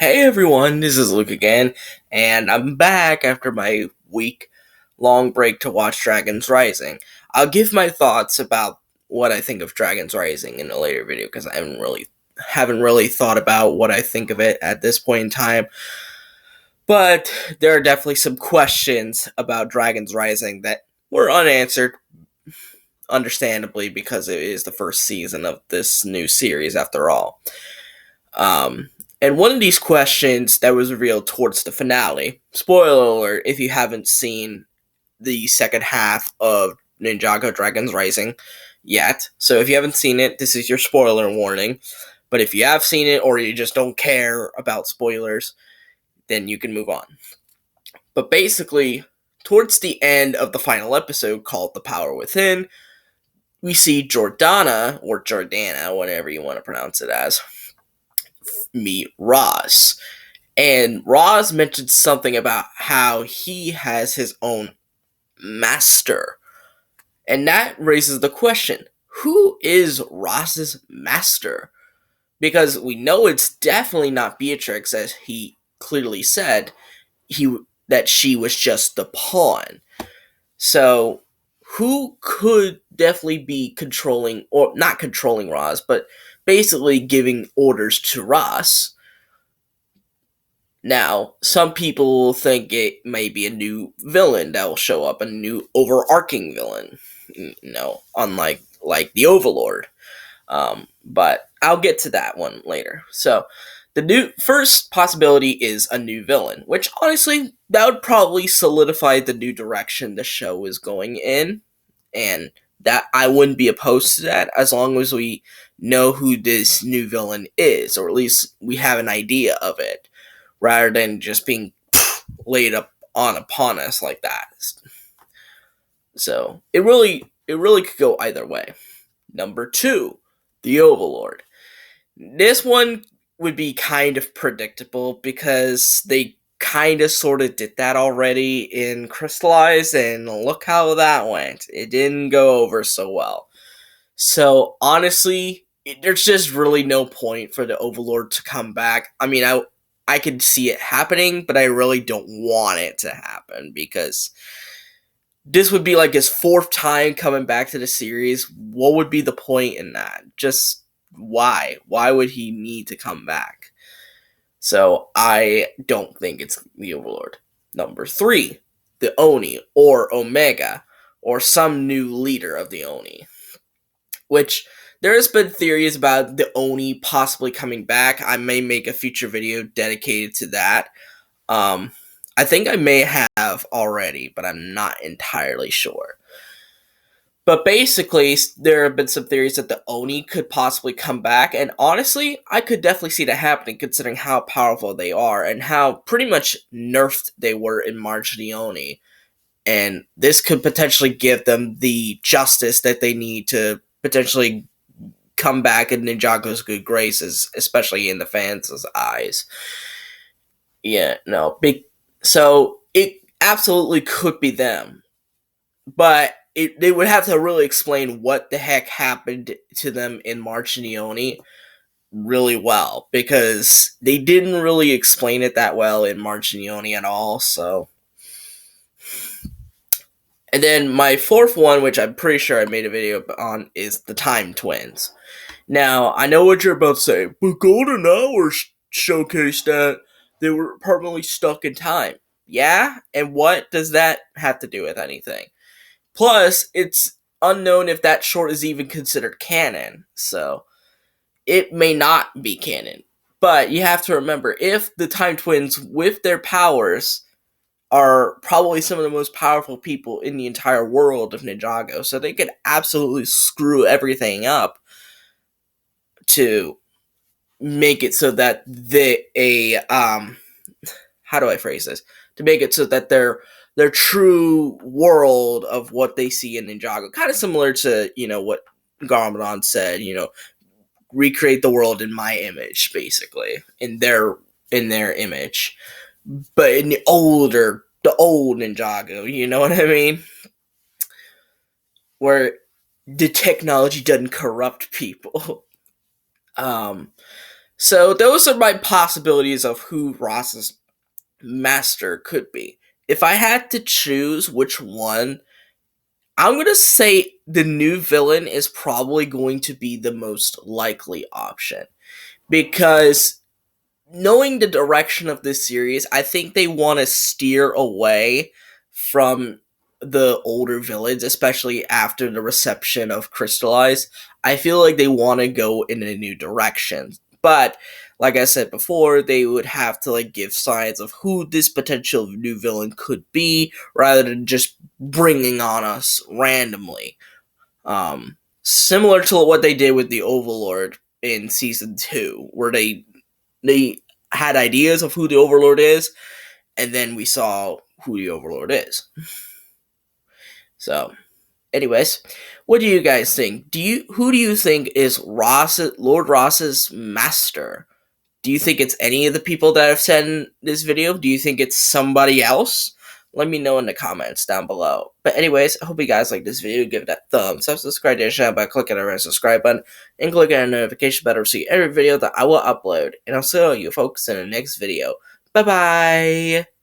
Hey everyone, this is Luke again, and I'm back after my week-long break to watch Dragons Rising. I'll give my thoughts about what I think of Dragons Rising in a later video because I haven't really thought about what I think of it at this point in time. But there are definitely some questions about Dragons Rising that were unanswered, understandably, because it is the first season of this new series after all. And one of these questions that was revealed towards the finale, spoiler alert if you haven't seen the second half of Ninjago Dragons Rising yet. So if you haven't seen it, this is your spoiler warning. But if you have seen it or you just don't care about spoilers, then you can move on. But basically, towards the end of the final episode called The Power Within, we see Jordana, or Jordana, whatever you want to pronounce it as, meet Roz. And Roz mentioned something about how he has his own master. And that raises the question, who is Roz's master? Because we know it's definitely not Beatrix, as he clearly said that she was just the pawn. So who could definitely be controlling, or not controlling Roz, but basically giving orders to Roz? Now, some people think it may be a new villain that will show up, a new overarching villain, unlike the Overlord. But I'll get to that one later. So, the new first possibility is a new villain, which honestly, that would probably solidify the new direction the show is going in, and that I wouldn't be opposed to that as long as we know who this new villain is, or at least we have an idea of it, rather than just being laid upon us like that. So it really could go either way. Number 2, the Overlord. This one would be kind of predictable because they kind of sort of did that already in Crystallized, and look how that went. It didn't go over so well. So honestly, there's just really no point for the Overlord to come back. I mean, I could see it happening, but I really don't want it to happen because this would be like his 4th time coming back to the series. What would be the point in that? Just why? Why would he need to come back? So I don't think it's the Overlord. Number 3, the Oni, or Omega, or some new leader of the Oni. Which, there has been theories about the Oni possibly coming back. I may make a future video dedicated to that. I think I may have already, but I'm not entirely sure. But basically, there have been some theories that the Oni could possibly come back, and honestly, I could definitely see that happening considering how powerful they are, and how pretty much nerfed they were in March of the Oni. And this could potentially give them the justice that they need to potentially come back in Ninjago's good graces, especially in the fans' eyes. Yeah, no, so it absolutely could be them, but they would have to really explain what the heck happened to them in March and Ioni really well, because they didn't really explain it that well in March and Ioni at all, so. And then my 4th one, which I'm pretty sure I made a video on, is the Time Twins. Now, I know what you're about to say, but Golden Hour showcased that they were permanently stuck in time. Yeah? And what does that have to do with anything? Plus, it's unknown if that short is even considered canon, so it may not be canon. But you have to remember, if the Time Twins, with their powers, are probably some of the most powerful people in the entire world of Ninjago, so they could absolutely screw everything up to make it so that how do I phrase this? To make it so that their true world of what they see in Ninjago, kind of similar to, what Garmadon said, recreate the world in my image, basically, in their image, but in the old Ninjago, you know what I mean? Where the technology doesn't corrupt people. So those are my possibilities of who Ross's master could be. If I had to choose which one, I'm gonna say the new villain is probably going to be the most likely option. Because knowing the direction of this series, I think they want to steer away from the older villains, especially after the reception of Crystallize. I feel like they want to go in a new direction. But like I said before, they would have to like give signs of who this potential new villain could be rather than just bringing on us randomly. Similar to what they did with the Overlord in season 2, where they had ideas of who the Overlord is, and then we saw who the Overlord is. So, anyways, what do you guys think? Who do you think is Lord Ross's master? Do you think it's any of the people that have said in this video? Do you think it's somebody else? Let me know in the comments down below. But anyways, I hope you guys like this video. Give it a thumbs up, subscribe to the channel by clicking on the red subscribe button, and click on the notification bell to see every video that I will upload. And I'll see you folks in the next video. Bye-bye!